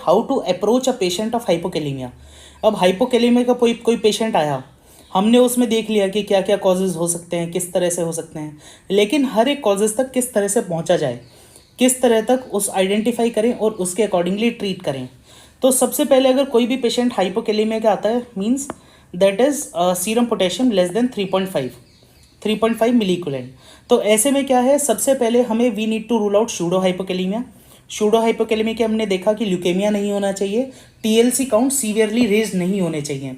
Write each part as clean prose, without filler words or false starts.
How to approach a patient of hypokalemia. अब hypokalemia का कोई कोई पेशेंट आया, हमने उसमें देख लिया कि क्या क्या कॉजेज़ हो सकते हैं, किस तरह से हो सकते हैं, लेकिन हर एक कॉजेज़ तक किस तरह से पहुंचा जाए, किस तरह तक उस आइडेंटिफाई करें और उसके अकॉर्डिंगली ट्रीट करें। तो सबसे पहले अगर कोई भी पेशेंट हाइपोकेलेमिया का आता है, means that is serum potassium less than 3.5 milliequivalent. तो ऐसे में क्या है, सबसे पहले हमें we need to rule out pseudo hypokalemia. Pseudo hypokalemia के हमने देखा कि ल्यूकेमिया नहीं होना चाहिए, टीएलसी काउंट सीवियरली रेज नहीं होने चाहिए,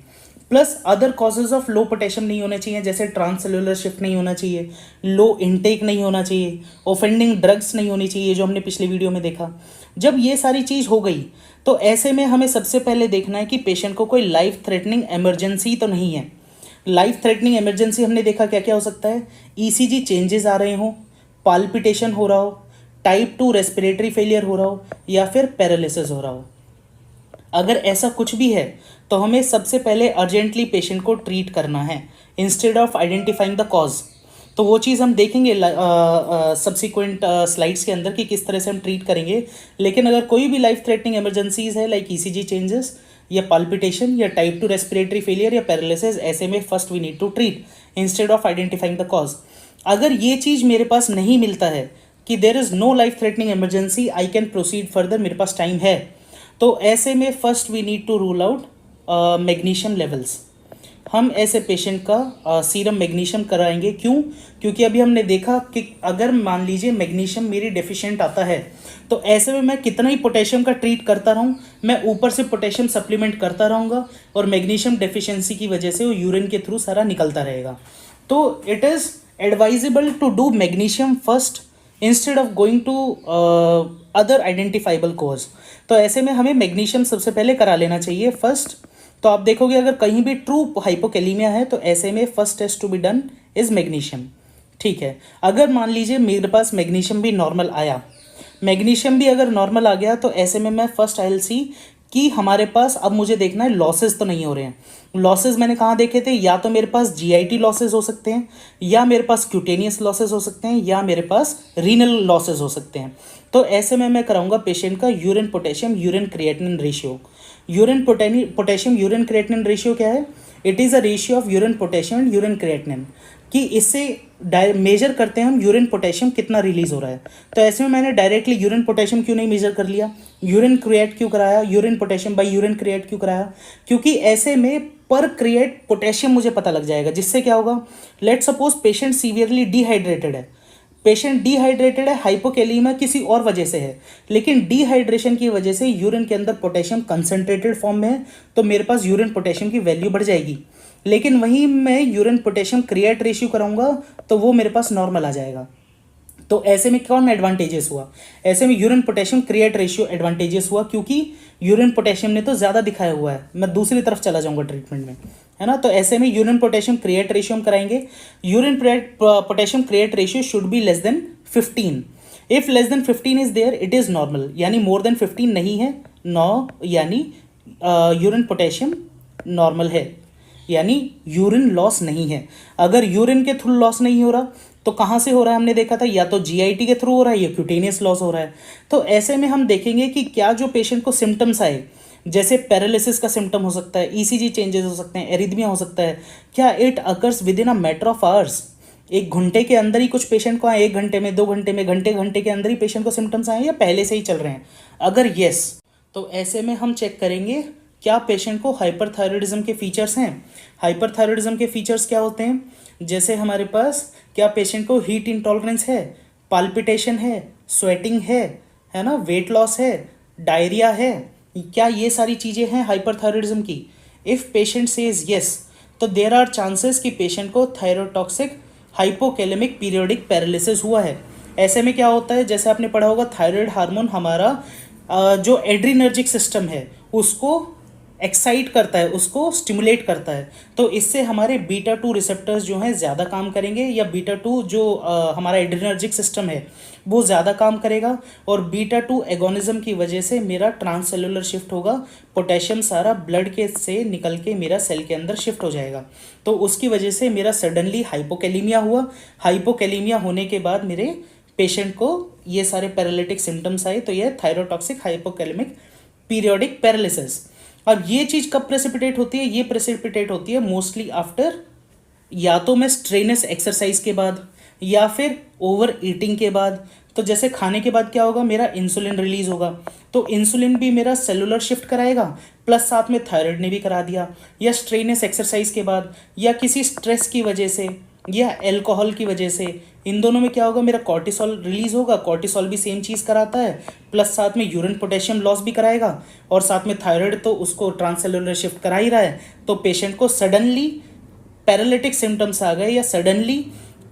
plus other causes of low potassium नहीं होने चाहिए, जैसे ट्रांससेलुलर शिफ्ट नहीं होना चाहिए, लो इनटेक नहीं होना चाहिए, ऑफेंडिंग ड्रग्स नहीं होनी चाहिए, जो हमने पिछले वीडियो में देखा। जब ये सारी चीज़ हो गई तो ऐसे में हमें सबसे पहले देखना है कि पेशेंट को कोई लाइफ थ्रेटनिंग इमरजेंसी तो नहीं है। लाइफ थ्रेटनिंग इमरजेंसी हमने देखा क्या क्या हो सकता है, ईसीजी चेंजेस आ रहे हों, पाल्पिटेशन हो रहा हो, टाइप 2 रेस्पिरेटरी फेलियर हो रहा हो, या फिर पैरालिसिस हो रहा हो। अगर ऐसा कुछ भी है तो हमें सबसे पहले अर्जेंटली पेशेंट को ट्रीट करना है instead of identifying the cause. तो वो चीज़ हम देखेंगे सब्सिक्वेंट स्लाइड्स के अंदर कि किस तरह से हम ट्रीट करेंगे। लेकिन अगर कोई भी लाइफ थ्रेटनिंग इमरजेंसीज है, लाइक ईसीजी चेंजेस या पाल्पिटेशन या टाइप 2 रेस्पिरेटरी फेलियर या पैरालिसिस, ऐसे में first we need to treat instead of identifying the cause. अगर ये चीज़ मेरे पास नहीं मिलता है कि there is no life threatening emergency, I can proceed further, मेरे पास टाइम है, तो ऐसे में first we need to rule out magnesium levels. हम ऐसे पेशेंट का सीरम मैग्नीशियम कराएंगे। क्यों? क्योंकि अभी हमने देखा कि अगर मान लीजिए मैग्नीशियम मेरी डेफिशिएंट आता है तो ऐसे में मैं कितना ही पोटेशियम का ट्रीट करता रहूँ, मैं ऊपर से पोटेशियम सप्लीमेंट करता रहूँगा और मैग्नीशियम डेफिशिएंसी की वजह से वो यूरिन के थ्रू सारा निकलता रहेगा। तो it is advisable to do magnesium first instead of going to other identifiable cause. तो ऐसे में हमें मैग्नीशियम सबसे पहले करा लेना चाहिए फर्स्ट। तो आप देखोगे अगर कहीं भी ट्रू हाइपोकेलीमिया है तो ऐसे में first test to be done is magnesium. ठीक है, अगर मान लीजिए मेरे पास मैग्नीशियम भी नॉर्मल आया, मैग्नीशियम भी अगर नॉर्मल आ गया, तो ऐसे में मैं फर्स्ट आई विल सी कि हमारे पास अब मुझे देखना है लॉसेस तो नहीं हो रहे हैं। लॉसेस मैंने कहाँ देखे थे, या तो मेरे पास जीआईटी लॉसेस हो सकते हैं, या मेरे पास क्यूटेनियस लॉसेस हो सकते हैं, या मेरे पास रीनल लॉसेस हो सकते हैं। तो ऐसे में मैं कराऊंगा पेशेंट का urine potassium urine creatinine ratio. Urine potassium urine creatinine ratio क्या है? It is a ratio of urine potassium and urine creatinine, कि इससे मेजर करते हैं हम यूरिन पोटेशियम कितना रिलीज हो रहा है। तो ऐसे में मैंने डायरेक्टली यूरिन पोटेशियम क्यों नहीं मेजर कर लिया, यूरिन क्रिएट क्यों कराया, urine potassium by urine creat क्यों कराया? क्योंकि ऐसे में पर क्रिएट पोटेशियम मुझे पता लग जाएगा, जिससे क्या होगा, let suppose patient severely dehydrated है, पेशेंट डिहाइड्रेटेड है, हाइपोकेलीमिया किसी और वजह से है, लेकिन डिहाइड्रेशन की वजह से यूरिन के अंदर पोटेशियम कंसंट्रेटेड फॉर्म में है, तो मेरे पास यूरिन पोटेशियम की वैल्यू बढ़ जाएगी। लेकिन वहीं मैं यूरिन पोटेशियम क्रिएट रेशियो कराऊंगा तो वो मेरे पास नॉर्मल आ जाएगा। तो ऐसे में कौन एडवांटेजेस हुआ? ऐसे में urine potassium creat ratio advantages हुआ, क्योंकि यूरिन पोटेशियम ने तो ज़्यादा दिखाया हुआ है, मैं दूसरी तरफ चला जाऊंगा ट्रीटमेंट में, है ना। तो ऐसे में यूरिन पोटेशियम क्रिएट रेशियो हम कराएंगे। Urine potassium creat ratio should be less than 15। If less than 15 is there it is normal, यानी मोर देन 15 नहीं है, यानी यूरिन पोटेशियम नॉर्मल है, यानी यूरिन लॉस नहीं है। अगर यूरिन के थ्रू लॉस नहीं हो रहा तो कहाँ से हो रहा है? हमने देखा था या तो जीआईटी के थ्रू हो रहा है या क्यूटेनियस लॉस हो रहा है। तो ऐसे में हम देखेंगे कि क्या जो पेशेंट को सिम्टम्स आए, जैसे पैरालिसिस का सिम्टम हो सकता है, ईसीजी चेंजेस हो सकते हैं, एरिथमिया हो सकता है, क्या it occurs with in a matter of hours? 1 घंटे के अंदर ही कुछ पेशेंट को आए, 1 घंटे में, 2 घंटे में, घंटे के अंदर ही पेशेंट को सिम्टम्स आए, या पहले से ही चल रहे हैं? अगर येस, तो ऐसे में हम चेक करेंगे क्या पेशेंट को हाइपरथायरॉयडिज्म के फीचर्स हैं। हाइपरथायरॉयडिज्म के फीचर्स क्या होते हैं? जैसे हमारे पास क्या पेशेंट को हीट इंटॉलरेंस है, पाल्पिटेशन है, स्वेटिंग है ना, वेट लॉस है, डायरिया है, क्या ये सारी चीज़ें हैं हाइपरथायरॉयडिज्म की? इफ़ पेशेंट सेज येस, तो देयर आर चांसेस कि पेशेंट को थायरोटॉक्सिक हाइपोकेलेमिक पीरियोडिक पैरालिसिस हुआ है। ऐसे में क्या होता है, जैसे आपने पढ़ा होगा, थायराइड हार्मोन हमारा जो एड्रीनर्जिक सिस्टम है उसको एक्साइट करता है, उसको स्टिमुलेट करता है। तो इससे हमारे बीटा 2 रिसेप्टर्स जो हैं ज़्यादा काम करेंगे, या बीटा 2 जो हमारा एड्रीनर्जिक सिस्टम है वो ज़्यादा काम करेगा, और बीटा 2 एगोनिज्म की वजह से मेरा ट्रांससेलुलर शिफ्ट होगा, पोटेशियम सारा ब्लड के से निकल के मेरा सेल के अंदर शिफ्ट हो जाएगा। तो उसकी वजह से मेरा सडनली हाइपोकेलीमिया हुआ। हाइपोकेलीमिया होने के बाद मेरे पेशेंट को ये सारे पैरालिटिक सिम्टम्स आए, तो यह थायरोटॉक्सिक हाइपोकेलेमिक पीरियोडिक पैरालिसिस। अब ये चीज़ कब प्रेसिपिटेट होती है? ये प्रेसिपिटेट होती है मोस्टली आफ्टर, या तो मैं स्ट्रेनस एक्सरसाइज के बाद या फिर ओवर ईटिंग के बाद। तो जैसे खाने के बाद क्या होगा, मेरा इंसुलिन रिलीज होगा, तो इंसुलिन भी मेरा सेलुलर शिफ्ट कराएगा, प्लस साथ में थायराइड ने भी करा दिया। या स्ट्रेनस एक्सरसाइज के बाद, या किसी स्ट्रेस की वजह से, या अल्कोहल की वजह से, इन दोनों में क्या होगा, मेरा कॉर्टिसोल रिलीज होगा। कॉर्टिसोल भी सेम चीज़ कराता है, प्लस साथ में यूरिन पोटेशियम लॉस भी कराएगा, और साथ में थायराइड तो उसको ट्रांससेलुलर शिफ्ट करा ही रहा है। तो पेशेंट को सडनली पैरालिटिक सिम्टम्स आ गए या सडनली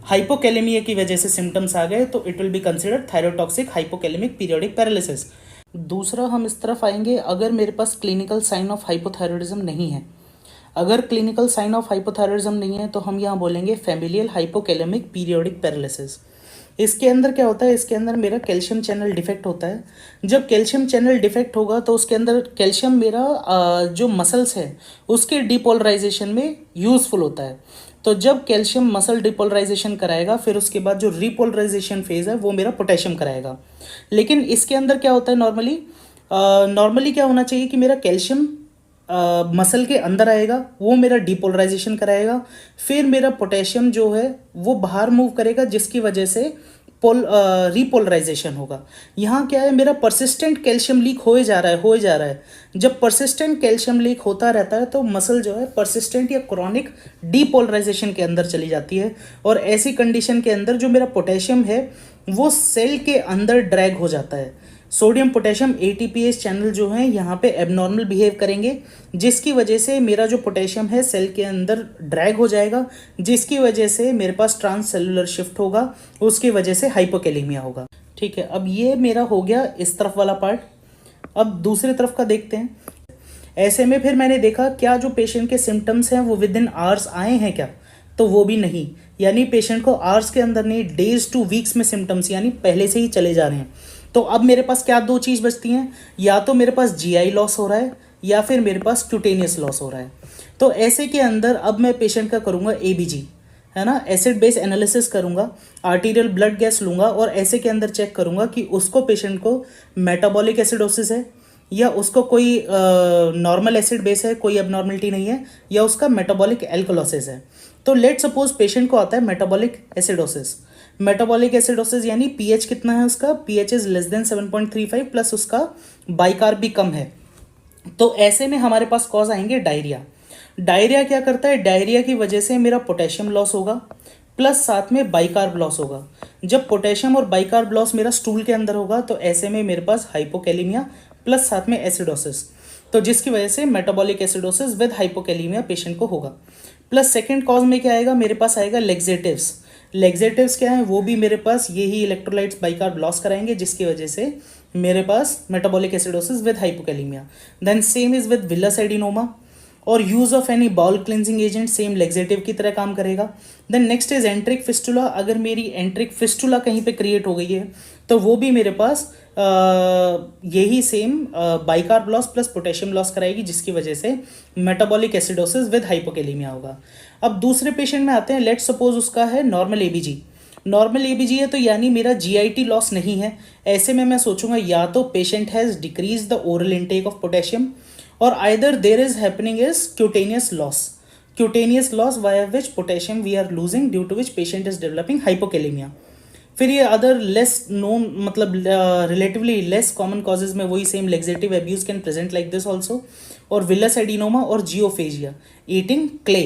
हाइपोकैलेमिया की वजह से सिम्टम्स आ गए, तो it will be considered thyrotoxic hypokalemic periodic paralysis. दूसरा हम इस तरफ आएंगे, अगर मेरे पास क्लिनिकल साइन ऑफ हाइपोथायरॉयडिज्म नहीं है। अगर क्लिनिकल साइन ऑफ हाइपोथायरॉयडिज्म नहीं है तो हम यहाँ बोलेंगे फैमिलियल हाइपोकैलेमिक पीरियोडिक पैरालिसिस। इसके अंदर क्या होता है, इसके अंदर मेरा कैल्शियम चैनल डिफेक्ट होता है। जब कैल्शियम चैनल डिफेक्ट होगा तो उसके अंदर कैल्शियम मेरा जो मसल्स है उसके डिपोलराइजेशन में यूज़फुल होता है। तो जब कैल्शियम मसल डिपोलराइजेशन कराएगा, फिर उसके बाद जो रिपोलराइजेशन फेज है वो मेरा पोटेशियम कराएगा। लेकिन इसके अंदर क्या होता है, नॉर्मली क्या होना चाहिए कि मेरा कैल्शियम मसल के अंदर आएगा, वो मेरा डिपोलराइजेशन कराएगा, फिर मेरा पोटेशियम जो है वो बाहर मूव करेगा, जिसकी वजह से रिपोलराइजेशन होगा। यहाँ क्या है, मेरा परसिस्टेंट कैल्शियम लीक होए जा रहा है। जब परसिस्टेंट कैल्शियम लीक होता रहता है तो मसल जो है परसिस्टेंट या क्रॉनिक डिपोलराइजेशन के अंदर चली जाती है, और ऐसी कंडीशन के अंदर जो मेरा पोटेशियम है वो सेल के अंदर ड्रैग हो जाता है। सोडियम पोटेशियम ATPase चैनल जो है यहाँ पे एबनॉर्मल बिहेव करेंगे, जिसकी वजह से मेरा जो पोटेशियम है सेल के अंदर ड्रैग हो जाएगा, जिसकी वजह से मेरे पास ट्रांस सेलुलर शिफ्ट होगा, उसकी वजह से हाइपोकैलेमिया होगा। ठीक है, अब ये मेरा हो गया इस तरफ वाला पार्ट। अब दूसरी तरफ का देखते हैं। ऐसे में फिर मैंने देखा क्या जो पेशेंट के सिम्टम्स हैं वो विद इन आवर्स आए हैं क्या, तो वो भी नहीं। यानी पेशेंट को आवर्स के अंदर नहीं, डेज टू वीक्स में सिम्टम्स यानी पहले से ही चले जा रहे हैं। तो अब मेरे पास क्या दो चीज़ बचती हैं, या तो मेरे पास GI लॉस हो रहा है या फिर मेरे पास क्यूटेनियस लॉस हो रहा है। तो ऐसे के अंदर अब मैं पेशेंट का करूँगा ABG, है ना, एसिड बेस एनालिसिस करूँगा, आर्टीरियल ब्लड गैस लूँगा और ऐसे के अंदर चेक करूँगा कि उसको पेशेंट को मेटाबॉलिक एसिडोसिस है या उसको कोई नॉर्मल एसिड बेस है, कोई एबनॉर्मलिटी नहीं है, या उसका मेटाबॉलिक एल्कलोसिस है। तो लेट सपोज पेशेंट को आता है मेटाबॉलिक एसिडोसिस। मेटाबॉलिक एसिडोसिस यानी पीएच कितना है उसका, pH is less than 7.35 plus उसका बाइकार्ब भी कम है। तो ऐसे में हमारे पास कॉज आएंगे डायरिया। डायरिया क्या करता है, डायरिया की वजह से मेरा पोटेशियम लॉस होगा प्लस साथ में बाइकार्ब लॉस होगा। जब पोटेशियम और बाइकार्ब लॉस मेरा स्टूल के अंदर होगा तो ऐसे में मेरे पास हाइपोकैलेमिया प्लस साथ में एसिडोसिस, तो जिसकी वजह से metabolic acidosis with hypokalemia patient को होगा। प्लस सेकेंड कॉज में क्या आएगा, मेरे पास आएगा लेग्जेटिव्स। लेग्जेटिव्स क्या है, वो भी मेरे पास यही इलेक्ट्रोलाइट्स बाइकार्ब लॉस कराएंगे, जिसकी वजह से मेरे पास metabolic acidosis with hypokalaemia. Then same is with villous adenoma, और use of any bowel cleansing agent same laxative की तरह काम करेगा। Then next is enteric fistula. अगर मेरी एंट्रिक फिस्टुला कहीं पे क्रिएट हो गई है तो वो भी मेरे पास यही same bicarb loss plus potassium loss कराएगी, जिसकी वजह से मेटाबॉलिक एसिडोसिस विद हाइपोकैलेमिया होगा। अब दूसरे पेशेंट में आते हैं, लेट सपोज उसका है नॉर्मल ABG। नॉर्मल ABG है तो यानी मेरा GIT लॉस नहीं है। ऐसे में मैं सोचूंगा या तो patient has decrease the oral intake of potassium, और either there is happening is cutaneous loss via which potassium we are losing, due to which patient is developing hypokalaemia. फिर ये अदर लेस नोन मतलब relatively less common causes में वही same laxative abuse can present like this also, और villous adenoma और geophagia, eating clay.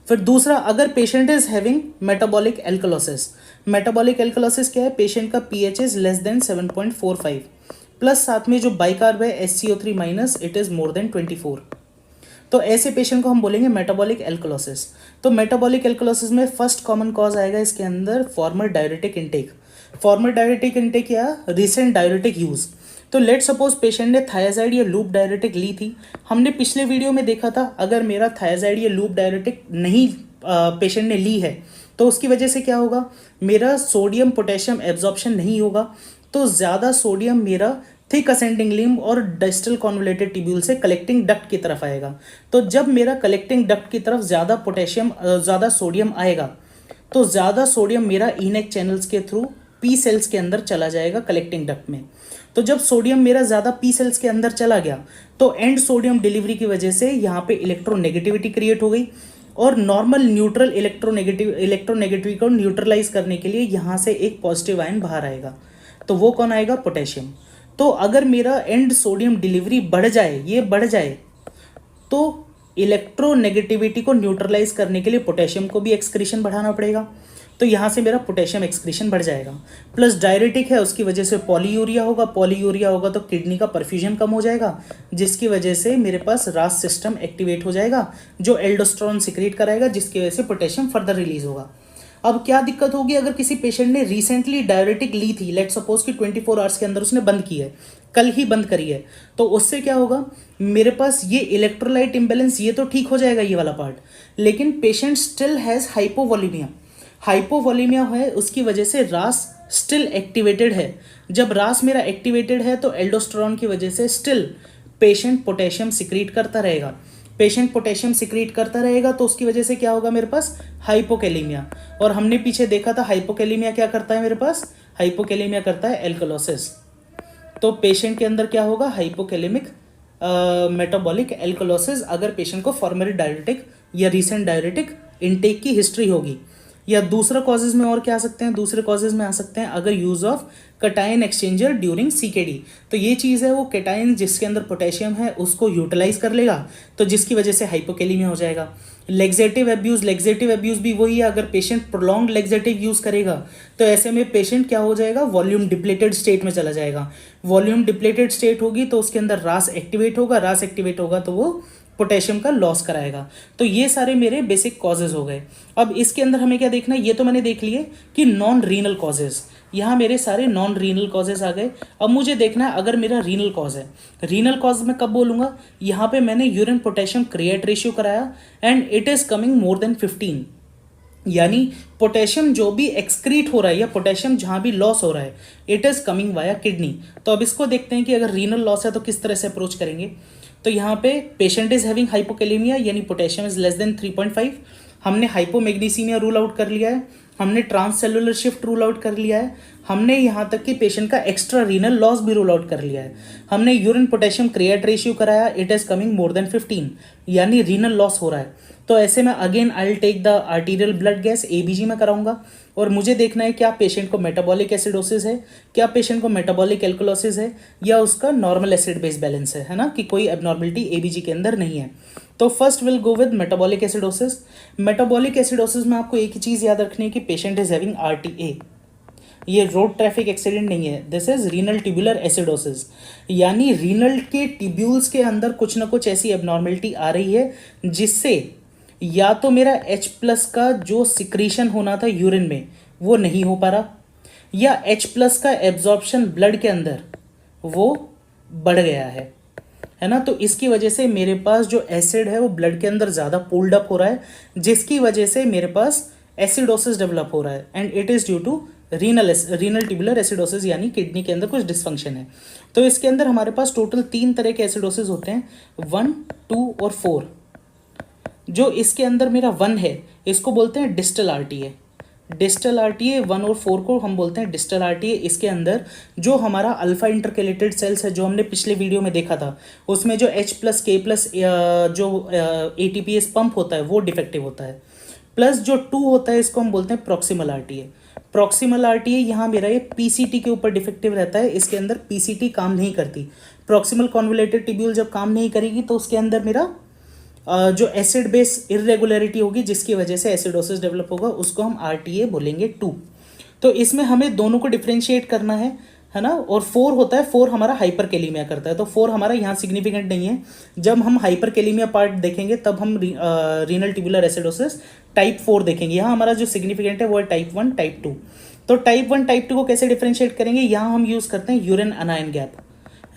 फिर दूसरा, अगर patient is having metabolic alkalosis. Metabolic alkalosis क्या है, पेशेंट का pH is less than 7.45 plus साथ में जो बाइकार्ब है SCO3 minus it is more than 24। तो ऐसे पेशेंट को हम बोलेंगे मेटाबॉलिक एल्कलोसिस। तो मेटाबॉलिक एल्कलोसिस में फर्स्ट कॉमन कॉज आएगा इसके अंदर farmer diuretic intake. Farmer diuretic intake या रिसेंट डायरेटिक यूज। तो लेट सपोज पेशेंट ने थायाजाइड या लूप डायरेटिक ली थी। हमने पिछले वीडियो में देखा था अगर मेरा थायाजाइड या लूप डायरेटिक नहीं पेशेंट ने ली है तो उसकी वजह से क्या होगा, मेरा सोडियम पोटेशियम एब्जॉर्प्शन नहीं होगा, तो ज़्यादा सोडियम मेरा थिक असेंडिंग लिम्ब और डिस्टल कॉन्वोलेटेड ट्यूब्यूल से कलेक्टिंग डक्ट की तरफ आएगा। तो जब मेरा कलेक्टिंग डक्ट की तरफ ज़्यादा सोडियम आएगा तो ज़्यादा सोडियम मेरा इनेक चैनल्स के थ्रू पी सेल्स के अंदर चला जाएगा कलेक्टिंग डक्ट में। तो जब सोडियम मेरा ज़्यादा पी सेल्स के अंदर चला गया तो एंड सोडियम डिलीवरी की वजह से यहाँ पे इलेक्ट्रोनेगेटिविटी क्रिएट हो गई, और नॉर्मल न्यूट्रल इलेक्ट्रोनेगेटिविटी को न्यूट्रलाइज करने के लिए यहाँ से एक पॉजिटिव आयन बाहर आएगा, तो वो कौन आएगा? पोटेशियम। तो अगर मेरा एंड सोडियम डिलीवरी बढ़ जाए, ये बढ़ जाए, तो इलेक्ट्रोनेगेटिविटी को न्यूट्रलाइज करने के लिए पोटेशियम को भी एक्सक्रीशन बढ़ाना पड़ेगा, तो यहाँ से मेरा पोटेशियम एक्सक्रीशन बढ़ जाएगा। प्लस डायरेटिक है, उसकी वजह से पॉलीयूरिया होगा तो किडनी का परफ्यूजन कम हो जाएगा, जिसकी वजह से मेरे पास रास सिस्टम एक्टिवेट हो जाएगा जो एल्डोस्टेरोन सिक्रेट कराएगा, जिसकी वजह से पोटेशियम फर्दर रिलीज होगा। अब क्या दिक्कत होगी? अगर किसी पेशेंट ने रिसेंटली डायरेटिक ली थी, लेट सपोज कि 24 आवर्स के अंदर उसने बंद की है, कल ही बंद करी है, तो उससे क्या होगा? मेरे पास ये इलेक्ट्रोलाइट इम्बैलेंस ये तो ठीक हो जाएगा, ये वाला पार्ट, लेकिन पेशेंट स्टिल हैज़ हाइपोवॉलीमिया है, उसकी वजह से रास स्टिल एक्टिवेटेड है। जब रास मेरा एक्टिवेटेड है तो एल्डोस्टेरोन की वजह से स्टिल पेशेंट पोटेशियम सिक्रीट करता रहेगा, तो उसकी वजह से क्या होगा? मेरे पास हाइपोकैलेमिया। और हमने पीछे देखा था हाइपोकैलेमिया क्या करता है? मेरे पास हाइपोकैलेमिया करता है एल्कलोसिस। तो पेशेंट के अंदर क्या होगा? हाइपोकैलेमिक मेटाबॉलिक एल्कलोसिस, अगर पेशेंट को फॉर्मरी डायरेटिक या रीसेंट डायरेटिक इनटेक की हिस्ट्री होगी। या दूसरा कॉजेज में और क्या आ सकते हैं? दूसरे कॉजेज में आ सकते हैं अगर use of cation exchanger during CKD, तो ये चीज़ है, वो कटायन जिसके अंदर पोटेशियम है उसको यूटिलाइज कर लेगा, तो जिसकी वजह से हाइपोकैलेमिया हो जाएगा। लेग्जेटिव एब्यूज़ भी वही है, अगर पेशेंट प्रोलॉन्ग लेग्जेटिव यूज़ करेगा तो ऐसे में पेशेंट क्या हो जाएगा? वॉल्यूम डिप्लेटेड स्टेट में चला जाएगा। वॉल्यूम डिप्लेटेड स्टेट होगी तो उसके अंदर रास एक्टिवेट होगा, तो वो पोटेशियम का लॉस कराएगा। तो ये सारे मेरे बेसिक कॉजेज हो गए। अब इसके अंदर हमें क्या देखना है? ये तो मैंने देख लिए कि नॉन रीनल कॉजेज, यहाँ मेरे सारे नॉन रीनल कॉजेज आ गए। अब मुझे देखना है अगर मेरा रीनल कॉज है। रीनल कॉज मैं कब बोलूँगा? यहाँ पे मैंने यूरिन पोटेशियम क्रिएट रेशियो कराया and it is coming more than 15, यानी पोटेशियम जो भी एक्सक्रीट हो रहा है या पोटेशियम जहाँ भी लॉस हो रहा है, it is coming via kidney. तो अब इसको देखते हैं कि अगर रीनल लॉस है तो किस तरह से अप्रोच करेंगे। तो यहाँ पे पेशेंट इज हैविंग हाइपोकैलेमिया, यानी पोटेशियम इज लेस देन 3.5। हमने हाइपोमैग्नीसीमिया रूल आउट कर लिया है, हमने ट्रांससेलुलर शिफ्ट रूल आउट कर लिया है, हमने यहाँ तक कि पेशेंट का एक्स्ट्रा रीनल लॉस भी रूल आउट कर लिया है, हमने यूरिन पोटेशियम क्रिएट रेशियो कराया, it is coming more than 15, यानी रीनल लॉस हो रहा है। तो ऐसे में again I will take the arterial blood gas, ABG में कराऊंगा, और मुझे देखना है क्या पेशेंट को मेटाबॉलिक एसिडोसिस है, क्या पेशेंट को मेटाबॉलिक एल्कोलोसिस है, या उसका नॉर्मल एसिड बेस बैलेंस है ना, कि कोई एबनॉर्मलिटी एबीजी के अंदर नहीं है। तो first will go with metabolic acidosis. Metabolic acidosis में आपको एक ही चीज़ याद रखनी है कि पेशेंट इज हैविंग आरटीए, ये रोड ट्रैफिक एक्सीडेंट नहीं है, this is renal tubular acidosis, यानी रीनल के ट्यूब्यूल्स के अंदर कुछ ना कुछ ऐसी एबनॉर्मलिटी आ रही है जिससे या तो मेरा H+ का जो सिक्रीशन होना था यूरिन में वो नहीं हो पा रहा, या H+ का एब्जॉर्प्शन ब्लड के अंदर वो बढ़ गया है ना। तो इसकी वजह से मेरे पास जो एसिड है वो ब्लड के अंदर ज़्यादा पुल्ड अप हो रहा है, जिसकी वजह से मेरे पास एसिडोसिस डेवलप हो रहा है, and it is due to renal tubular acidosis, यानी किडनी के अंदर कुछ डिसफंक्शन है। तो इसके अंदर हमारे पास टोटल 3 तरह के एसिडोसिस होते हैं, 1, 2 और 4। जो इसके अंदर मेरा 1 है इसको बोलते हैं डिस्टल आरटीए। डिस्टल आरटीए 1 और 4 को हम बोलते हैं डिस्टल आरटीए। इसके अंदर जो हमारा अल्फा इंटरकेलेटेड सेल्स है जो हमने पिछले वीडियो में देखा था, उसमें जो H+ K+ जो ATPase पंप होता है वो डिफेक्टिव होता है, प्लस जो 2 होता है इसको हम बोलते हैं प्रॉक्सिमल आरटीए। प्रॉक्सिमल आरटीए यहाँ मेरा ये पीसीटी के ऊपर डिफेक्टिव रहता है, इसके अंदर पीसीटी काम नहीं करती। प्रॉक्सिमल कॉन्वोलेटेड टिब्यूल जब काम नहीं करेगी तो उसके अंदर मेरा जो एसिड बेस इरेगुलरिटी होगी जिसकी वजह से एसिडोसिस डेवलप होगा, उसको हम आरटीए बोलेंगे 2। तो इसमें हमें दोनों को डिफ्रेंशिएट करना है ना। और 4 होता है, 4 हमारा हाइपरकेलीमिया करता है, तो 4 हमारा यहाँ सिग्निफिकेंट नहीं है। जब हम हाइपरकेलीमिया पार्ट देखेंगे तब हम रीनल ट्यूबुलर एसिडोसिस टाइप 4 देखेंगे। यहाँ हमारा जो सिग्निफिकेंट है वो है टाइप 1 टाइप 2। तो टाइप 1 टाइप 2 को कैसे डिफ्रेंशिएट करेंगे? यहाँ हम यूज़ करते हैं यूरिन अनायन गैप,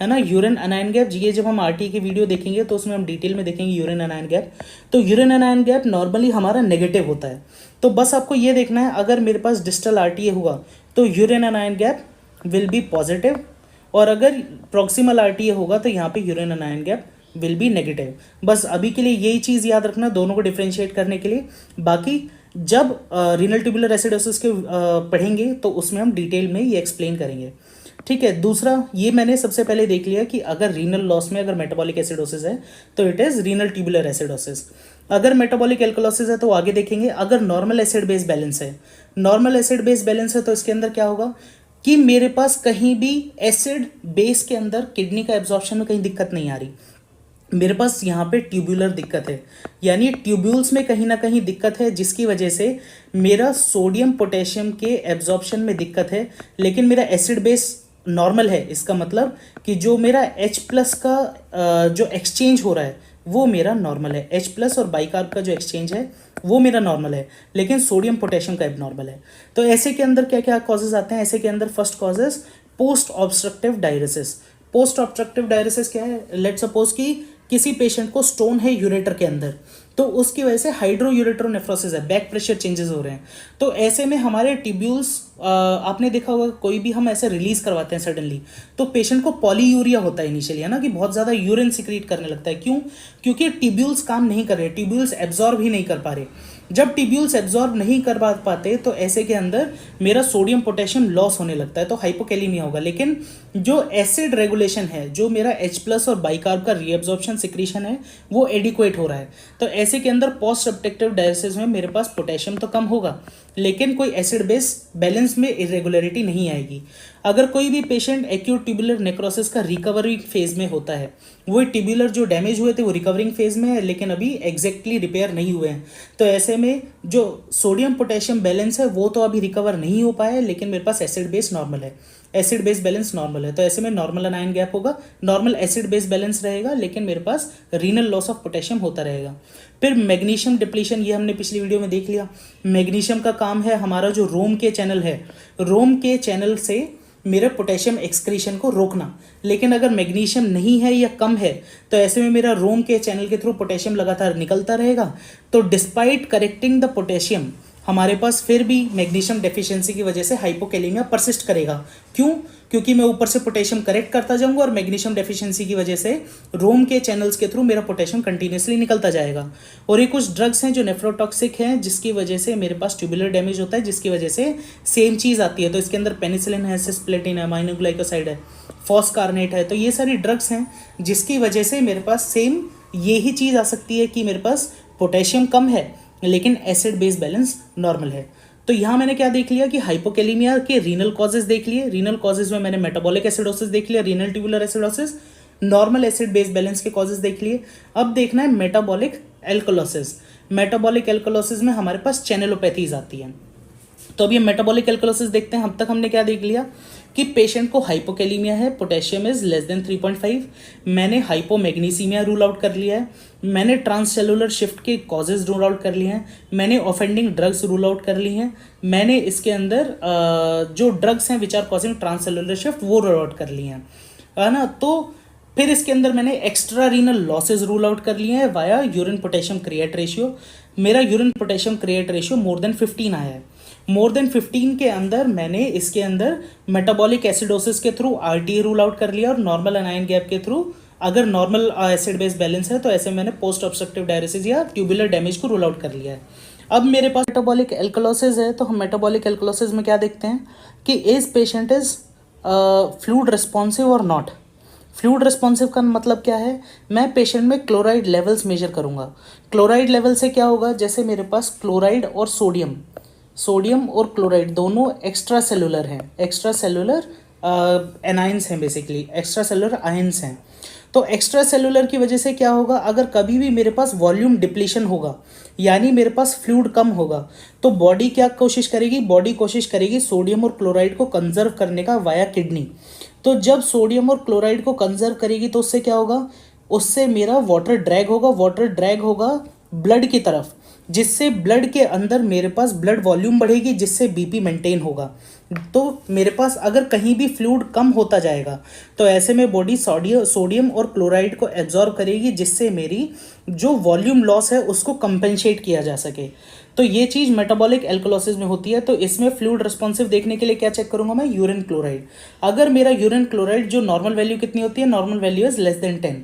है ना। यूरिन अनायन गैप, ये जब हम आरटी की वीडियो देखेंगे तो उसमें हम डिटेल में देखेंगे यूरिन अनायन गैप। तो यूरिन अनायन गैप नॉर्मली हमारा नेगेटिव होता है, तो बस आपको ये देखना है अगर मेरे पास डिस्टल आरटीए हुआ तो urine अनायन gap will be positive, और अगर प्रॉक्सिमल आरटीए होगा तो यहाँ पे urine अनायन gap will be negative. बस अभी के लिए यही चीज़ याद रखना दोनों को डिफ्रेंशिएट करने के लिए। बाकी जब रीनल ट्यूबुलर एसिडोसिस के पढ़ेंगे तो उसमें हम डिटेल में ये एक्सप्लेन करेंगे। ठीक है, दूसरा ये मैंने सबसे पहले देख लिया कि अगर रीनल लॉस में अगर मेटाबॉलिक एसिडोसिस है तो it is renal tubular acidosis. अगर मेटाबॉलिक एल्कलोसिस है तो आगे देखेंगे। अगर नॉर्मल एसिड बेस बैलेंस है, नॉर्मल एसिड बेस बैलेंस है तो इसके अंदर क्या होगा कि मेरे पास कहीं भी एसिड बेस के अंदर किडनी का एब्जॉर्प्शन में कहीं दिक्कत नहीं आ रही, मेरे पास यहाँ पे ट्यूबुलर दिक्कत है, यानी ट्यूब्यूल्स में कहीं ना कहीं दिक्कत है, जिसकी वजह से मेरा सोडियम पोटेशियम के एब्जॉर्प्शन में दिक्कत है, लेकिन मेरा एसिड बेस नॉर्मल है। इसका मतलब कि जो मेरा H प्लस का जो एक्सचेंज हो रहा है वो मेरा नॉर्मल है, H प्लस और बाइकार्ब का जो एक्सचेंज है वो मेरा नॉर्मल है, लेकिन सोडियम पोटेशियम का एबनॉर्मल है। तो ऐसे के अंदर क्या क्या कॉजेज आते हैं? ऐसे के अंदर first causes post obstructive dialysis. Post obstructive dialysis क्या है? लेट सपोज कि किसी पेशेंट को स्टोन है यूरेटर के अंदर, तो उसकी वजह से हाइड्रोयूरेट्रोनेफ्रोसिस है, बैक प्रेशर चेंजेस हो रहे हैं। तो ऐसे में हमारे ट्यूब्यूल्स, आपने देखा होगा कोई भी हम ऐसे रिलीज करवाते हैं सडनली तो पेशेंट को पॉलीयूरिया होता है इनिशियली, है ना, कि बहुत ज़्यादा यूरिन सिक्रीट करने लगता है। क्यों? क्योंकि ट्यूब्यूल्स काम नहीं कर रहे, ट्यूब्यूल्स एब्जॉर्ब ही नहीं कर पा रहे। जब ट्यूब्यूल्स एब्जॉर्ब नहीं कर पाते तो ऐसे के अंदर मेरा सोडियम पोटेशियम लॉस होने लगता है, तो हाइपोकैलेमिया होगा। लेकिन जो एसिड रेगुलेशन है, जो मेरा H प्लस और बाइकार्ब का रीएब्जॉर्प्शन सिक्रीशन है वो एडिक्वेट हो रहा है। तो ऐसे के अंदर पोस्ट ऑब्स्ट्रक्टिव डायलिसिस में मेरे पास पोटेशियम तो कम होगा, लेकिन कोई एसिड बेस बैलेंस में इरेगुलरिटी नहीं आएगी। अगर कोई भी पेशेंट एक्यूट ट्यूबुलर नेक्रोसिस का रिकवरी फेज में होता है, वो ट्यूबुलर जो डैमेज हुए थे वो रिकवरिंग फेज में है, लेकिन अभी एग्जैक्टली रिपेयर नहीं हुए हैं, तो ऐसे में जो सोडियम पोटेशियम बैलेंस है वो तो अभी रिकवर नहीं हो पाया है, लेकिन मेरे पास एसिड बेस नॉर्मल है, एसिड बेस बैलेंस नॉर्मल है। तो ऐसे में नॉर्मल अनायन गैप होगा, नॉर्मल एसिड बेस बैलेंस रहेगा, लेकिन मेरे पास रीनल लॉस ऑफ पोटेशियम होता रहेगा। फिर मैग्नीशियम डिप्लीशन, ये हमने पिछली वीडियो में देख लिया। मैग्नीशियम का काम है हमारा जो रोम के चैनल है, रोम के चैनल से मेरे पोटेशियम एक्सक्रीशन को रोकना। लेकिन अगर मैग्नीशियम नहीं है या कम है तो ऐसे में मेरा रोम के चैनल के थ्रू पोटेशियम लगातार निकलता रहेगा। तो डिस्पाइट करेक्टिंग द पोटेशियम हमारे पास फिर भी मैग्नीशियम डेफिशिएंसी की वजह से हाइपोकैलेमिया परसिस्ट करेगा। क्यों? क्योंकि मैं ऊपर से पोटेशियम करेक्ट करता जाऊंगा और मैग्नीशियम डेफिशिएंसी की वजह से रोम के चैनल्स के थ्रू मेरा पोटेशियम कंटिन्यूसली निकलता जाएगा। और ये कुछ ड्रग्स हैं जो नेफ्रोटॉक्सिक हैं, जिसकी वजह से मेरे पास ट्यूबुलर डैमेज होता है, जिसकी वजह से सेम चीज़ आती है। तो इसके अंदर पेनिसिलिन है, सिस्प्लेटिन है, अमाइनोग्लाइकोसाइड है, फॉस्कारनेट है। तो ये सारी ड्रग्स हैं जिसकी वजह से मेरे पास सेम यही चीज़ आ सकती है कि मेरे पास पोटेशियम कम है लेकिन एसिड बेस बैलेंस नॉर्मल है। तो यहाँ मैंने क्या देख लिया कि हाइपोकैलेमिया के रीनल कॉजेज देख लिए। रीनल कॉजेज में मैंने मेटाबॉलिक एसिडोसिस देख लिया, renal tubular acidosis, normal acid base balance के कॉजेज देख लिए। अब देखना है मेटाबॉलिक एल्कलोसिस। मेटाबॉलिक एल्कलोसिस में हमारे पास चैनलोपैथीज आती हैं। तो अब ये मेटाबॉलिक एल्कलोसिस देखते हैं। अब तक हमने क्या देख लिया कि पेशेंट को हाइपोकैलेमिया है, पोटेशियम इज लेस देन 3.5। मैंने हाइपोमैग्नीसीमिया रूल आउट कर लिया है, मैंने ट्रांससेलुलर शिफ्ट के कॉजेज रूल आउट कर लिए हैं, मैंने ऑफेंडिंग ड्रग्स रूल आउट कर ली हैं, मैंने इसके अंदर जो ड्रग्स हैं which are causing transcellular shift वो रूल आउट कर लिए हैं, है ना। तो फिर इसके अंदर मैंने extra renal losses rule out कर लिए हैं via urine potassium creat ratio. मेरा urine potassium creat ratio more than 15 आया है। मोर देन 15 के अंदर मैंने इसके अंदर मेटाबॉलिक एसिडोसिस के थ्रू RTA रूल आउट कर लिया और नॉर्मल अनायन गैप के थ्रू अगर नॉर्मल एसिड बेस बैलेंस है तो ऐसे मैंने पोस्ट ऑब्स्ट्रक्टिव डायलिसिस या ट्यूबुलर डैमेज को रूल आउट कर लिया है। अब मेरे पास मेटाबॉलिक एल्कलोसिस है, तो हम मेटाबॉलिक एल्कलोसिस में क्या देखते हैं कि is patient is fluid responsive और नॉट। फ्लूइड रिस्पॉन्सिव का मतलब क्या है? मैं पेशेंट में क्लोराइड लेवल्स मेजर करूंगा। क्लोराइड लेवल से क्या होगा, जैसे मेरे पास क्लोराइड और सोडियम और क्लोराइड दोनों एक्स्ट्रा सेलुलर हैं, एक्स्ट्रा सेलुलर एनाइंस हैं, बेसिकली एक्स्ट्रा सेलुलर आयंस हैं। तो एक्स्ट्रा सेलुलर की वजह से क्या होगा, अगर कभी भी मेरे पास वॉल्यूम डिप्लीशन होगा यानी मेरे पास फ्लूइड कम होगा तो बॉडी क्या कोशिश करेगी, बॉडी कोशिश करेगी सोडियम और क्लोराइड को कंजर्व करने का वाया किडनी। तो जब सोडियम और क्लोराइड को कंजर्व करेगी तो उससे क्या होगा, उससे मेरा वाटर ड्रैग होगा ब्लड की तरफ, जिससे ब्लड के अंदर मेरे पास ब्लड वॉल्यूम बढ़ेगी, जिससे बीपी मेंटेन होगा। तो मेरे पास अगर कहीं भी फ्लूइड कम होता जाएगा तो ऐसे में बॉडी सोडियम और क्लोराइड को एब्जॉर्ब करेगी, जिससे मेरी जो वॉल्यूम लॉस है उसको कंपेंसेट किया जा सके। तो ये चीज़ मेटाबॉलिक एल्कलोसिस में होती है। तो इसमें फ्लूइड रिस्पॉन्सिव देखने के लिए क्या चेक करूंगा मैं, यूरिन क्लोराइड। अगर मेरा यूरिन क्लोराइड जो नॉर्मल वैल्यू कितनी होती है, normal value is less than 10।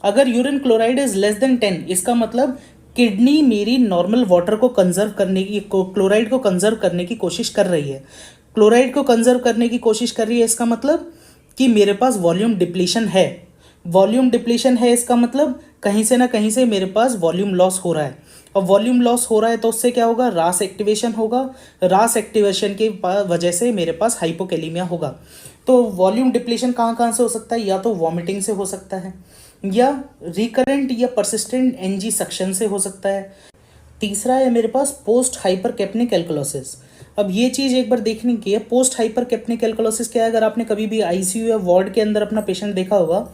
अगर urine chloride is less than 10 इसका मतलब किडनी मेरी नॉर्मल वाटर को कंजर्व करने की, क्लोराइड को कंजर्व करने की कोशिश कर रही है। क्लोराइड को कंजर्व करने की कोशिश कर रही है, इसका मतलब कि मेरे पास वॉल्यूम डिप्लीशन है। वॉल्यूम डिप्लीशन है इसका मतलब कहीं से ना कहीं से मेरे पास वॉल्यूम लॉस हो रहा है। और वॉल्यूम लॉस हो रहा है तो उससे क्या होगा, रास एक्टिवेशन होगा। रास एक्टिवेशन की वजह से मेरे पास हाइपोकैलिमिया होगा। तो वॉल्यूम डिप्लीशन कहाँ कहाँ से हो सकता है, या तो वॉमिटिंग से हो सकता है, या रिकरेंट या परसिस्टेंट एनजी सक्शन से हो सकता है। तीसरा है मेरे पास पोस्ट हाइपर कैप्निक एल्कोलोसिस। अब ये चीज़ एक बार देखने की है, पोस्ट हाइपर कैप्निक एल्कोलोसिस क्या है। अगर आपने कभी भी आईसीयू या वार्ड के अंदर अपना पेशेंट देखा होगा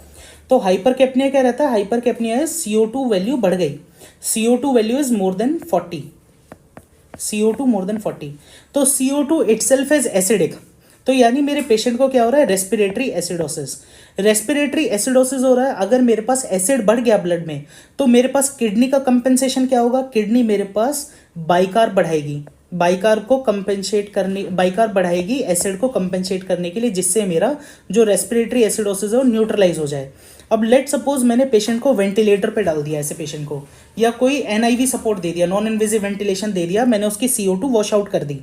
तो हाइपर कैप्निया क्या रहता है, हाइपर कैप्निया है CO2 वैल्यू बढ़ गई, CO2 value is more than 40, CO2 more than 40। तो CO2 इटसेल्फ इज एसिडिक। तो यानी मेरे पेशेंट को क्या हो रहा है, रेस्पिरेटरी एसिडोसिस। रेस्पिरेटरी एसिडोसिस हो रहा है। अगर मेरे पास एसिड बढ़ गया ब्लड में तो मेरे पास किडनी का कंपेंसेशन क्या होगा, किडनी मेरे पास बाइकार बढ़ाएगी, बाइकार को कंपेंसेट करने, बाइकार बढ़ाएगी एसिड को कंपेंसेट करने के लिए, जिससे मेरा जो रेस्पिरेटरी एसिडोसिस है वो न्यूट्रलाइज हो जाए। अब लेट सपोज मैंने पेशेंट को वेंटिलेटर पे डाल दिया, ऐसे पेशेंट को, या कोई NIV सपोर्ट दे दिया, नॉन इन्वेजिव वेंटिलेशन दे दिया, मैंने उसकी CO2 वॉश आउट कर दी।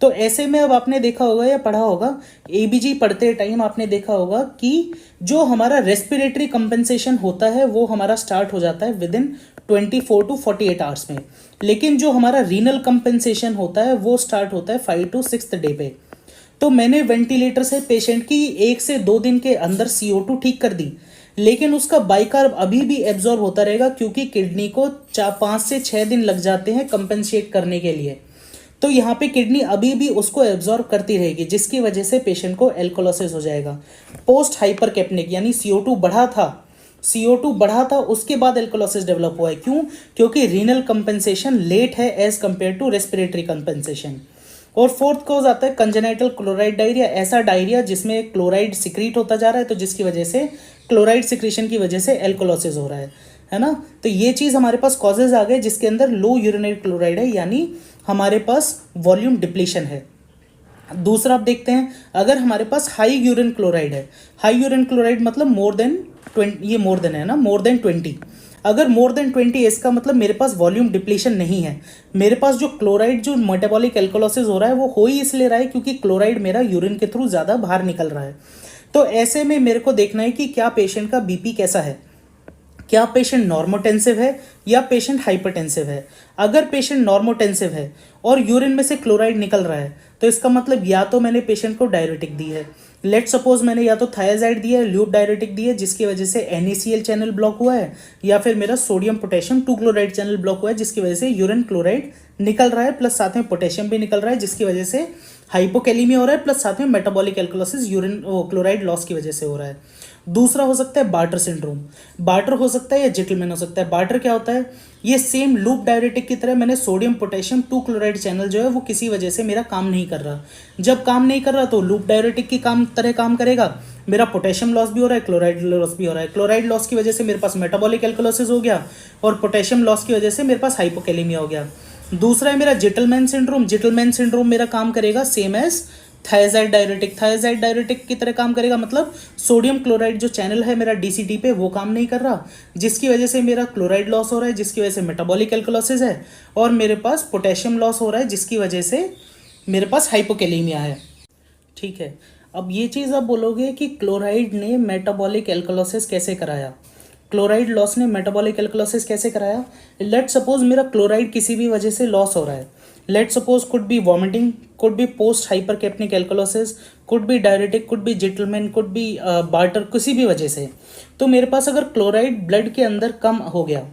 तो ऐसे में अब आपने देखा होगा या पढ़ा होगा, ABG पढ़ते टाइम आपने देखा होगा कि जो हमारा रेस्पिरेटरी कंपेंसेशन होता है वो हमारा स्टार्ट हो जाता है विद इन 24 to 48 आवर्स में, लेकिन जो हमारा रीनल कंपेंसेशन होता है वो स्टार्ट होता है 5 to 6 डे पे। तो मैंने वेंटिलेटर से पेशेंट की 1 से 2 दिन के अंदर CO2 ठीक कर दी, लेकिन उसका बाइकार्ब अभी भी एब्जॉर्ब होता रहेगा, क्योंकि किडनी को 5 से 6 दिन लग जाते हैं कंपेंसेट करने के लिए। तो यहाँ पे किडनी अभी भी उसको एब्जॉर्ब करती रहेगी, जिसकी वजह से पेशेंट को एल्कोलोसिस हो जाएगा। पोस्ट हाइपर कैप्निक यानी CO2 बढ़ा था, CO2 बढ़ा था, उसके बाद एल्कोलोसिस डेवलप हुआ है। क्यों? क्योंकि रीनल कंपेंसेशन लेट है as compare to respiratory compensation. और फोर्थ कॉज आता है कंजेनाइटल क्लोराइड डायरिया, ऐसा डायरिया जिसमें क्लोराइड सिक्रीट होता जा रहा है, तो जिसकी वजह से क्लोराइड सिक्रीशन की वजह से एल्कोलोसिस हो रहा है ना। तो ये चीज़ हमारे पास कॉजेज आ गए, जिसके अंदर लो यूरिनरी क्लोराइड है, यानी हमारे पास वॉल्यूम डिप्लीशन है। दूसरा आप देखते हैं, अगर हमारे पास हाई यूरिन क्लोराइड है, हाई यूरिन क्लोराइड मतलब मोर देन 20, ये मोर देन है ना, मोर देन 20। अगर मोर देन 20 इसका मतलब मेरे पास वॉल्यूम डिप्लीशन नहीं है। मेरे पास जो क्लोराइड, जो मेटाबॉलिक एल्कोलोसिस हो रहा है वो हो ही इसलिए रहा है क्योंकि क्लोराइड मेरा यूरिन के थ्रू ज़्यादा बाहर निकल रहा है। तो ऐसे में मेरे को देखना है कि क्या पेशेंट का बीपी कैसा है, क्या पेशेंट नॉर्मोटेंसिव है या पेशेंट हाइपरटेंसिव है। अगर पेशेंट नॉर्मोटेंसिव है और यूरिन में से क्लोराइड निकल रहा है तो इसका मतलब या तो मैंने पेशेंट को डायरेटिक दी है, लेट सपोज मैंने या तो थायाजाइड दिया है, लूप डायरेटिक दी है जिसकी वजह से NaCl चैनल ब्लॉक हुआ है, या फिर मेरा sodium potassium 2 chloride channel block हुआ है जिसकी वजह से यूरिन क्लोराइड निकल रहा है, प्लस साथ में पोटेशियम भी निकल रहा है जिसकी वजह से हाइपोकैलिमिया हो रहा है, प्लस साथ में metabolic alkalosis urine chloride loss की वजह से हो रहा है। दूसरा हो सकता है बार्टर सिंड्रोम, बार्टर हो सकता है या जिटलमैन हो सकता है। बार्टर क्या होता है, ये सेम लूप डायरेटिक की तरह मैंने सोडियम पोटेशियम 2 क्लोराइड चैनल जो है वो किसी वजह से मेरा काम नहीं कर रहा। जब काम नहीं कर रहा तो लूप डायरेटिक की तरह काम करेगा, मेरा पोटेशियम लॉस भी हो रहा है, क्लोराइड लॉस भी हो रहा है। क्लोराइड लॉस की वजह से मेरे पास मेटाबॉलिक एल्कोलोसिस हो गया और पोटेशियम लॉस की वजह से मेरे पास हाइपोकैलिमिया हो गया। दूसरा है मेरा जिटलमैन सिंड्रोम। जिटलमैन सिंड्रोम मेरा काम करेगा same as thiazide diuretic, thiazide diuretic की तरह काम करेगा, मतलब सोडियम क्लोराइड जो चैनल है मेरा DCT पे वो काम नहीं कर रहा, जिसकी वजह से मेरा क्लोराइड लॉस हो रहा है, जिसकी वजह से मेटाबॉलिक एल्कोलोसिस है, और मेरे पास पोटेशियम लॉस हो रहा है जिसकी वजह से मेरे पास हाइपोकैलिमिया है। ठीक है, अब ये चीज़ आप बोलोगे कि क्लोराइड ने मेटाबॉलिक एल्कोलोसिस कैसे कराया, क्लोराइड लॉस ने मेटाबॉलिक एल्कोलोसिस कैसे कराया। लेट सपोज मेरा क्लोराइड किसी भी वजह से लॉस हो रहा है, let suppose could be vomiting, could be post hypercapnic alkalosis, could be diuretic, could be Gitelman, could be Bartter, किसी भी वजह से। तो मेरे पास अगर क्लोराइड ब्लड के अंदर कम हो गया,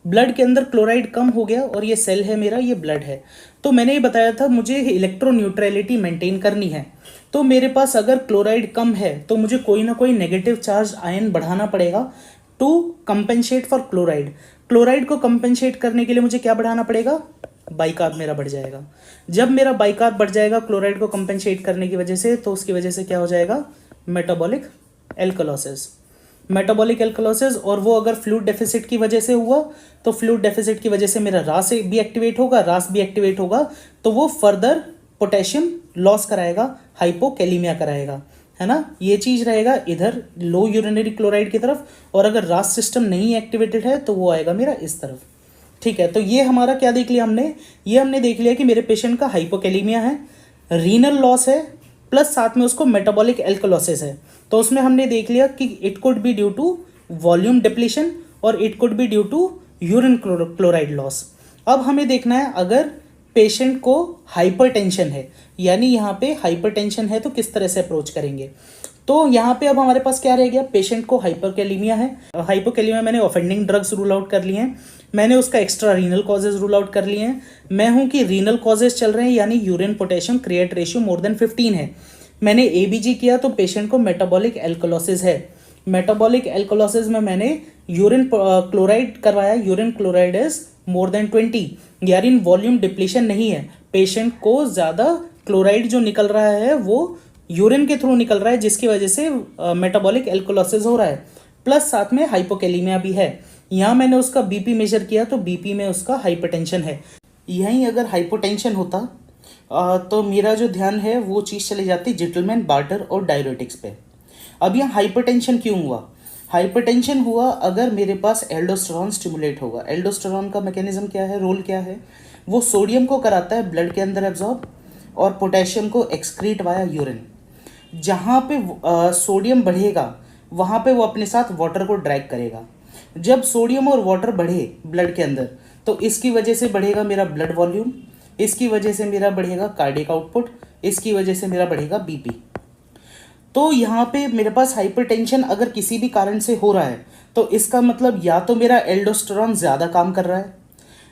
ब्लड के अंदर क्लोराइड कम हो गया, और ये सेल है मेरा, ये ब्लड है, तो मैंने ये बताया था मुझे इलेक्ट्रोन्यूट्रलिटी मेंटेन करनी है। तो मेरे पास अगर क्लोराइड कम है तो मुझे कोई ना कोई नेगेटिव चार्ज आयन बढ़ाना पड़ेगा to compensate for chloride. Chloride को कंपेंसेट करने के लिए मुझे क्या बढ़ाना पड़ेगा, बाइकार्ब मेरा बढ़ जाएगा। जब मेरा बाइकार्ब बढ़ जाएगा क्लोराइड को कंपेंसेट करने की वजह से, तो उसकी वजह से क्या हो जाएगा, मेटाबॉलिक एल्कोलोसिस। मेटाबॉलिक एल्कोलोसिस, और वो अगर फ्लूइड डेफिसिट की वजह से हुआ तो फ्लूइड डेफिसिट की वजह से मेरा रास भी एक्टिवेट होगा, रास भी एक्टिवेट होगा तो वो फर्दर पोटेशियम लॉस कराएगा, हाइपोकैलिमिया कराएगा, है ना। ये चीज़ रहेगा इधर लो यूरिनरी क्लोराइड की तरफ, और अगर रास सिस्टम नहीं एक्टिवेटेड है तो वो आएगा मेरा इस तरफ। ठीक है, तो ये हमारा क्या देख लिया हमने, ये हमने देख लिया कि मेरे पेशेंट का हाइपोकैलेमिया है, रीनल लॉस है, प्लस साथ में उसको मेटाबॉलिक एल्कलोसिस है। तो उसमें हमने देख लिया कि it could be due to volume depletion और it could be due to urine chloride loss. अब हमें देखना है अगर पेशेंट को हाइपरटेंशन है, यानी यहाँ पे हाइपरटेंशन है तो किस तरह से अप्रोच करेंगे। तो यहाँ पे अब हमारे पास क्या रह गया, पेशेंट को हाइपोकैलेमिया है। हाइपोकैलेमिया मैंने ऑफेंडिंग ड्रग्स रूल आउट कर लिए हैं, मैंने उसका extra renal causes rule out कर लिए हैं। मैं हूँ कि रीनल कॉजेज चल रहे हैं, यानी urine potassium creat ratio more than 15 है। मैंने एबीजी किया तो पेशेंट को मेटाबॉलिक एल्कलोसिस है। मेटाबॉलिक एल्कलोसिस में मैंने यूरिन क्लोराइड करवाया, urine chloride is more than 20, यानी वॉल्यूम डिप्लीशन नहीं है, पेशेंट को ज़्यादा क्लोराइड जो निकल रहा है वो यूरिन के थ्रू निकल रहा है, जिसकी वजह से मेटाबॉलिक एल्कोलोसिस हो रहा है, प्लस साथ में हाइपोकैलेमिया भी है। यहाँ मैंने उसका बीपी मेजर किया तो बीपी में उसका हाइपरटेंशन है। यहीं अगर हाइपोटेंशन होता तो मेरा जो ध्यान है वो चीज़ चली जाती जिटलमैन बार्टर और डायरेटिक्स पे। अब यहाँ हाइपरटेंशन क्यों हुआ, हाइपरटेंशन हुआ अगर मेरे पास एल्डोस्टेरॉन स्टिमुलेट होगा। एल्डोस्टेरॉन का मैकेनिज्म क्या है, रोल क्या है, वो सोडियम को कराता है ब्लड के अंदर एब्जॉर्ब और पोटेशियम को एक्सक्रीट वाया यूरिन। जहाँ पे सोडियम बढ़ेगा वहाँ पे वो अपने साथ वाटर को ड्रैग करेगा। जब सोडियम और वाटर बढ़े ब्लड के अंदर तो इसकी वजह से बढ़ेगा मेरा ब्लड वॉल्यूम, इसकी वजह से मेरा बढ़ेगा कार्डियक आउटपुट, इसकी वजह से मेरा बढ़ेगा बीपी। तो यहाँ पे मेरे पास हाइपरटेंशन अगर किसी भी कारण से हो रहा है तो इसका मतलब या तो मेरा एल्डोस्टेरॉन ज़्यादा काम कर रहा है,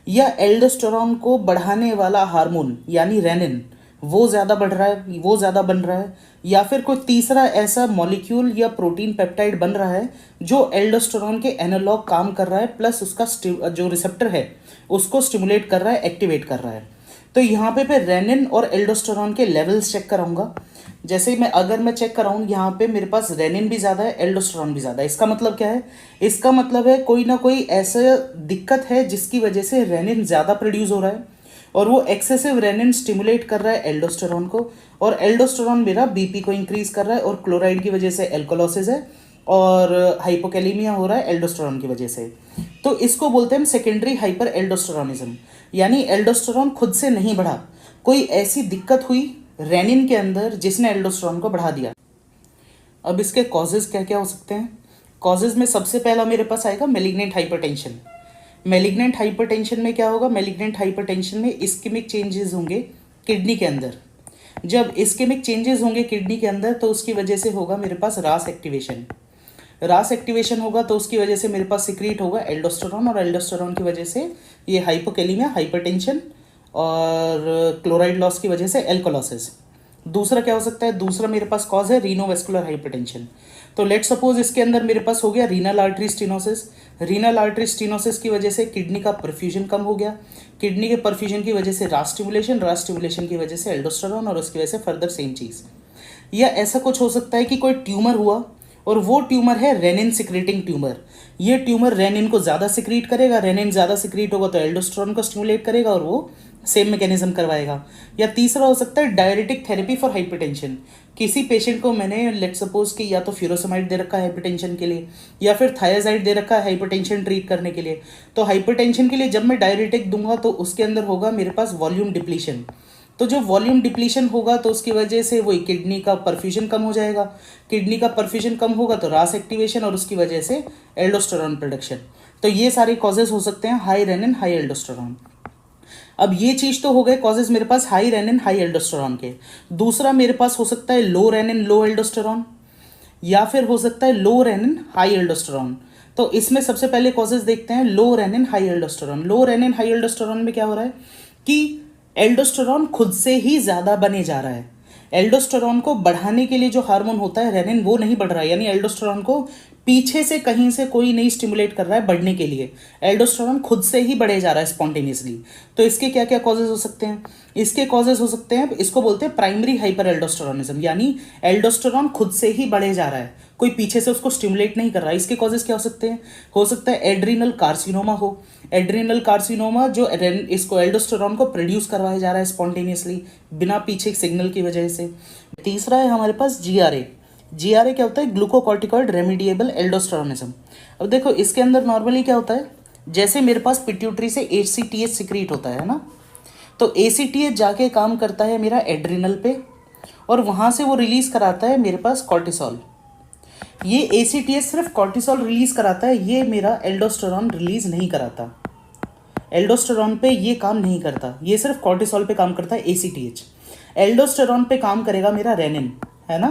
या एल्डोस्टेरॉन को बढ़ाने वाला हार्मोन यानी रेनिन वो ज़्यादा बढ़ रहा है, वो ज़्यादा बन रहा है, या फिर कोई तीसरा ऐसा मॉलिक्यूल या प्रोटीन पेप्टाइड बन रहा है जो एल्डोस्टेरॉन के एनालॉग काम कर रहा है, प्लस उसका जो रिसेप्टर है उसको स्टिमुलेट कर रहा है, एक्टिवेट कर रहा है। तो यहाँ पे मैं रेनिन और एल्डोस्टेरॉन के लेवल्स चेक कराऊंगा। जैसे अगर मैं चेक कराऊँ यहाँ पे मेरे पास रेनिन भी ज़्यादा है, एल्डोस्टेरॉन भी ज़्यादा है, इसका मतलब क्या है, इसका मतलब है कोई ना कोई ऐसा दिक्कत है जिसकी वजह से रेनिन ज़्यादा प्रोड्यूस हो रहा है और वो एक्सेसिव रेनिन स्टिमुलेट कर रहा है एल्डोस्टेरॉन को, और एल्डोस्टेरॉन मेरा बीपी को इंक्रीज कर रहा है, और क्लोराइड की वजह से एल्कोलोसिस है और हाइपोकैलेमिया हो रहा है एल्डोस्टेरॉन की वजह से। तो इसको बोलते हैं हम सेकेंडरी हाइपर एल्डोस्टेरॉनिज्म, यानी एल्डोस्टेरॉन खुद से नहीं बढ़ा, कोई ऐसी दिक्कत हुई रेनिन के अंदर जिसने एल्डोस्टेरॉन को बढ़ा दिया। अब इसके कॉजेज क्या क्या हो सकते हैं, कॉजेज में सबसे पहला मेरे पास आएगा मेलिग्नेंट हाइपरटेंशन। मेलिग्नेंट हाइपरटेंशन में क्या होगा, मेलिग्नेंट हाइपरटेंशन में इस्केमिक चेंजेस होंगे किडनी के अंदर। जब इस्केमिक चेंजेस होंगे किडनी के अंदर तो उसकी वजह से होगा मेरे पास रास एक्टिवेशन। रास एक्टिवेशन होगा तो उसकी वजह से मेरे पास सिक्रीट होगा एल्डोस्टेरॉन, और एल्डोस्टेरॉन की वजह से ये हाइपोकैलेमिया, हाइपरटेंशन और क्लोराइड लॉस की वजह से एल्कोलोसिस। दूसरा क्या हो सकता है, दूसरा मेरे पास कॉज है रीनोवेस्कुलर हाइपरटेंशन। तो लेट सपोज इसके अंदर मेरे पास हो गया renal artery stenosis. Renal artery stenosis की वजह से किडनी का परफ्यूजन कम हो गया, किडनी के परफ्यूजन की वजह से रास स्टिमुलेशन की वजह से एल्डोस्टेरॉन, और उसकी वजह से फर्दर सेम चीज़। या ऐसा कुछ हो सकता है कि कोई ट्यूमर हुआ और वो ट्यूमर है रेनिन सिक्रेटिंग ट्यूमर। ये ट्यूमर रेनिन को ज़्यादा सिक्रीट करेगा, रेनिन ज़्यादा सिक्रीट होगा तो एल्डोस्टेरॉन को स्टिमुलेट करेगा और वो सेम मैकेनिज्म करवाएगा। या तीसरा हो सकता है डायरेटिक थेरेपी फॉर हाइपरटेंशन। किसी पेशेंट को मैंने लेट सपोज कि या तो फ्यूरोसेमाइड दे रखा है हाइपरटेंशन के लिए, या फिर थायाजाइड दे रखा है हाइपरटेंशन ट्रीट करने के लिए। तो हाइपरटेंशन के लिए जब मैं डायरेटिक दूंगा तो उसके अंदर होगा मेरे पास वॉल्यूम डिप्लीशन। तो जो वॉल्यूम डिप्लीशन होगा तो उसकी वजह से वही किडनी का परफ्यूजन कम हो जाएगा, किडनी का परफ्यूजन कम होगा तो रास एक्टिवेशन, और उसकी वजह से एल्डोस्टेरॉन प्रोडक्शन। तो ये सारे कॉजेज हो सकते हैं हाई रेनिन हाई एल्डोस्टेरॉन। अब ये चीज़ तो हो गए कॉजेज मेरे पास हाई रेनिन हाई एल्डोस्टेरॉन के। दूसरा मेरे पास हो सकता है लो रेनिन लो एल्डोस्टेरॉन, या फिर हो सकता है लो रेनिन हाई एल्डोस्टेरॉन। तो इसमें सबसे पहले कॉजेज देखते हैं लो रेनिन हाई एल्डोस्टेरॉन। लो रेनिन हाई एल्डोस्टेरॉन में क्या हो रहा है कि एल्डोस्टेरॉन खुद से ही ज़्यादा बने जा रहा है। एल्डोस्टेरॉन को बढ़ाने के लिए जो हार्मोन होता है रेनिन वो नहीं बढ़ रहा है, यानी एल्डोस्टेरॉन को पीछे से कहीं से कोई नहीं स्टिमुलेट कर रहा है बढ़ने के लिए, एल्डोस्टेरॉन खुद से ही बढ़े जा रहा है स्पॉन्टेनियसली। तो इसके क्या क्या कॉजेज हो सकते हैं, इसके कॉजेज हो सकते हैं, इसको बोलते हैं प्राइमरी हाइपर एल्डोस्टेरॉनिज्म, यानी एल्डोस्टेरॉन खुद से ही बढ़े जा रहा है, कोई पीछे से उसको स्टिमुलेट नहीं कर रहा है। इसके कॉजेज क्या हो सकते हैं, हो सकता है एड्रीनल कार्सिनोमा हो। एड्रीनल कार्सिनोमा जो इसको एल्डोस्टेरॉन को प्रोड्यूस करवाया जा रहा है स्पॉन्टेनियसली बिना पीछे सिग्नल की वजह से। तीसरा है हमारे पास जीआरए। जीआरए क्या होता है, ग्लूकोकॉर्टिकॉइड रेमिडिएबल एल्डोस्टेरोनिज्म। अब देखो इसके अंदर नॉर्मली क्या होता है, जैसे मेरे पास पिट्यूटरी से ACTH सिक्रीट होता है ना, तो ACTH जाके काम करता है मेरा एड्रिनल पे, और वहाँ से वो रिलीज़ कराता है मेरे पास कॉर्टिसोल। ये ACTH सिर्फ कॉर्टिसोल रिलीज़ कराता है, ये मेरा एल्डोस्टेरॉन रिलीज़ नहीं कराता। एल्डोस्टेरॉन पे ये काम नहीं करता, ये सिर्फ कॉर्टिसोल पे काम करता है ACTH। एल्डोस्टेरॉन पे काम करेगा मेरा रेनिन, है ना।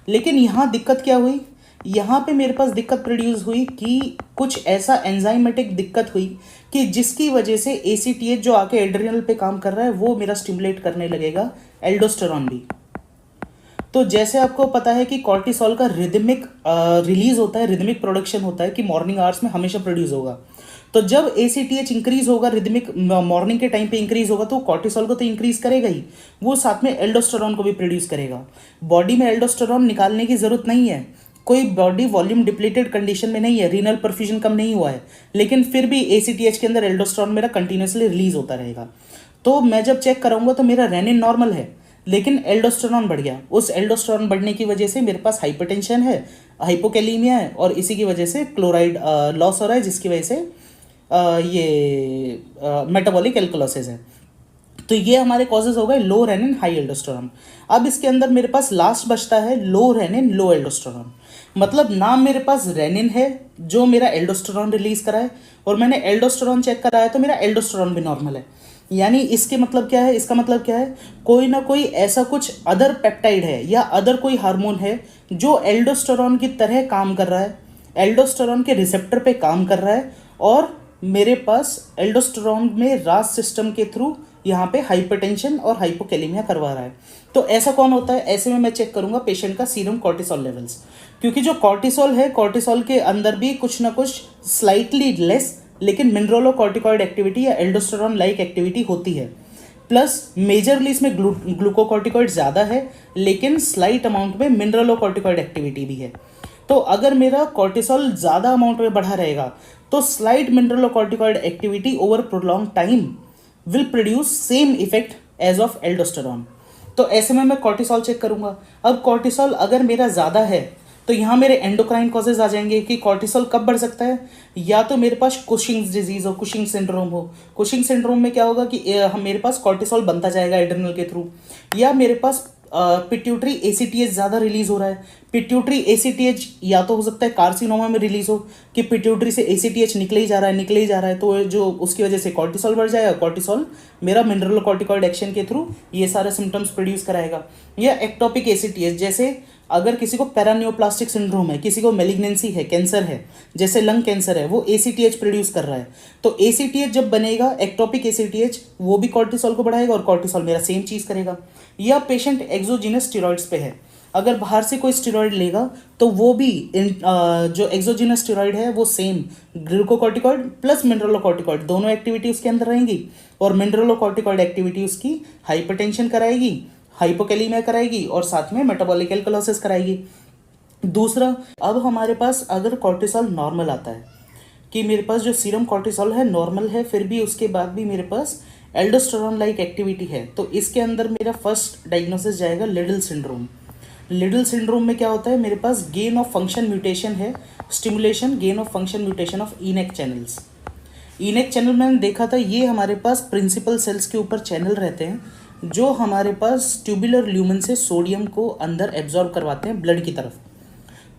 लेकिन यहाँ दिक्कत क्या हुई, यहाँ पे मेरे पास दिक्कत प्रोड्यूस हुई कि कुछ ऐसा एंजाइमेटिक दिक्कत हुई कि जिसकी वजह से ACTH जो आके एड्रिनल पे काम कर रहा है वो मेरा स्टिमुलेट करने लगेगा एल्डोस्टेरॉन भी। तो जैसे आपको पता है कि कॉर्टिसोल का रिदमिक रिलीज होता है, रिदमिक प्रोडक्शन होता है कि मॉर्निंग आवर्स में हमेशा प्रोड्यूस होगा। तो जब ACTH इंक्रीज होगा, रिदमिक मॉर्निंग के टाइम पे इंक्रीज होगा, तो कॉर्टिसोल को तो इंक्रीज करेगा ही, वो साथ में एल्डोस्टेरॉन को भी प्रोड्यूस करेगा। बॉडी में एल्डोस्टेरॉन निकालने की जरूरत नहीं है, कोई बॉडी वॉल्यूम डिप्लीटेड कंडीशन में नहीं है, रीनल परफ्यूजन कम नहीं हुआ है, लेकिन फिर भी ACTH के अंदर एल्डोस्टेरॉन मेरा कंटिन्यूसली रिलीज होता रहेगा। तो मैं जब चेक कराऊंगा तो मेरा रेनिन नॉर्मल है, लेकिन एल्डोस्टेरॉन बढ़ गया। उस एल्डोस्टेरॉन बढ़ने की वजह से मेरे पास हाइपरटेंशन है, हाइपोकैलीमिया है, और इसी की वजह से क्लोराइड लॉस हो रहा है, जिसकी वजह से ये मेटाबॉलिक एल्कलोसिस है। तो ये हमारे कॉजेज हो गए लो रेनिन हाई एल्डोस्टेरॉन। अब इसके अंदर मेरे पास लास्ट बचता है लो रेनिन लो एल्डोस्टेरॉन। मतलब नाम मेरे पास रेनिन है जो मेरा एल्डोस्टेरॉन रिलीज कराए, और मैंने एल्डोस्टेरॉन चेक कराया तो मेरा एल्डोस्टेरॉन भी नॉर्मल है। यानी इसके मतलब क्या है, इसका मतलब क्या है, कोई ना कोई ऐसा कुछ अदर पेप्टाइड है या अदर कोई हार्मोन है जो एल्डोस्टेरॉन की तरह काम कर रहा है, एल्डोस्टेरॉन के रिसेप्टर पे काम कर रहा है, और मेरे पास एल्डोस्टेरॉन में रास सिस्टम के थ्रू यहाँ पे हाइपरटेंशन और हाइपोकैलेमिया करवा रहा है। तो ऐसा कौन होता है, ऐसे में मैं चेक करूंगा पेशेंट का सीरम कॉर्टिसोल लेवल्स, क्योंकि जो कॉर्टिसोल है, कॉर्टिसोल के अंदर भी कुछ ना कुछ स्लाइटली लेस लेकिन मिनरलोकॉर्टिकॉइड एक्टिविटी या एल्डोस्टेरॉन लाइक एक्टिविटी होती है। प्लस मेजरली इसमें ग्लूकोकॉर्टिकॉइड ज़्यादा है, लेकिन स्लाइट अमाउंट में मिनरलोकॉर्टिकॉइड एक्टिविटी भी है। तो अगर मेरा कॉर्टिसोल ज़्यादा अमाउंट में बढ़ा रहेगा तो slight mineralocorticoid activity over prolong time will produce same effect as of aldosterone. तो ऐसे में मैं कॉर्टिसोल चेक करूंगा। अब कॉर्टिसोल अगर मेरा ज़्यादा है तो यहाँ मेरे एंडोक्राइन कॉजेज आ जाएंगे कि कॉर्टिसोल कब बढ़ सकता है, या तो मेरे पास कुशिंग्स डिजीज हो, कुशिंग सिंड्रोम हो। कुशिंग सिंड्रोम में क्या होगा कि हम मेरे पास कॉर्टिसोल बनता जाएगा एड्रिनल के थ्रू, या मेरे पास पिट्यूटरी ACTH ज़्यादा रिलीज हो रहा है। पिट्यूटरी ACTH या तो हो सकता है कार्सिनोमा में रिलीज हो कि पिट्यूटरी से ACTH निकले ही जा रहा है, निकले ही जा रहा है, तो जो उसकी वजह से कॉर्टिसोल बढ़ जाएगा। कॉर्टिसोल मेरा मिनरलोकॉर्टिकॉइड एक्शन के थ्रू ये सारे सिम्टम्स प्रोड्यूस कराएगा। या एक्टोपिक ACTH, जैसे अगर किसी को पैरानियोप्लास्टिक सिंड्रोम है, किसी को मेलिग्नेंसी है, कैंसर है, जैसे लंग कैंसर है, वो ACTH प्रोड्यूस कर रहा है। तो ACTH जब बनेगा, एक्टोपिक ACTH, वो भी कॉर्टिसोल को बढ़ाएगा और कॉर्टिसोल मेरा सेम चीज़ करेगा। या पेशेंट एक्सोजीनस स्टेरॉइड्स पे है, अगर बाहर से कोई स्टेरॉइड लेगा तो वो भी जो एक्सोजीनस स्टेरॉइड है वो सेम ग्लूकोकॉर्टिकॉइड प्लस मिनरलोकॉर्टिकॉइड दोनों एक्टिविटी उसके अंदर रहेंगी, और मिनरलोकॉर्टिकॉइड एक्टिविटी उसकी हाइपरटेंशन कराएगी, हाइपोकैलीमिया कराएगी, और साथ में मेटाबॉलिक एल्कलोसिस कराएगी। दूसरा, अब हमारे पास अगर कॉर्टिसोल नॉर्मल आता है कि मेरे पास जो सीरम कॉर्टिसोल है नॉर्मल है, फिर भी उसके बाद भी मेरे पास एल्डोस्टेरॉन लाइक एक्टिविटी है, तो इसके अंदर मेरा फर्स्ट डायग्नोसिस जाएगा लिडल सिंड्रोम। लिडल सिंड्रोम में क्या होता है, मेरे पास गेन ऑफ फंक्शन म्यूटेशन है, stimulation gain of function mutation of ENaC channels. ENaC channel मैंने देखा था, ये हमारे पास प्रिंसिपल सेल्स के ऊपर चैनल रहते हैं जो हमारे पास ट्यूबुलर ल्यूमन से सोडियम को अंदर एब्जॉर्ब करवाते हैं ब्लड की तरफ।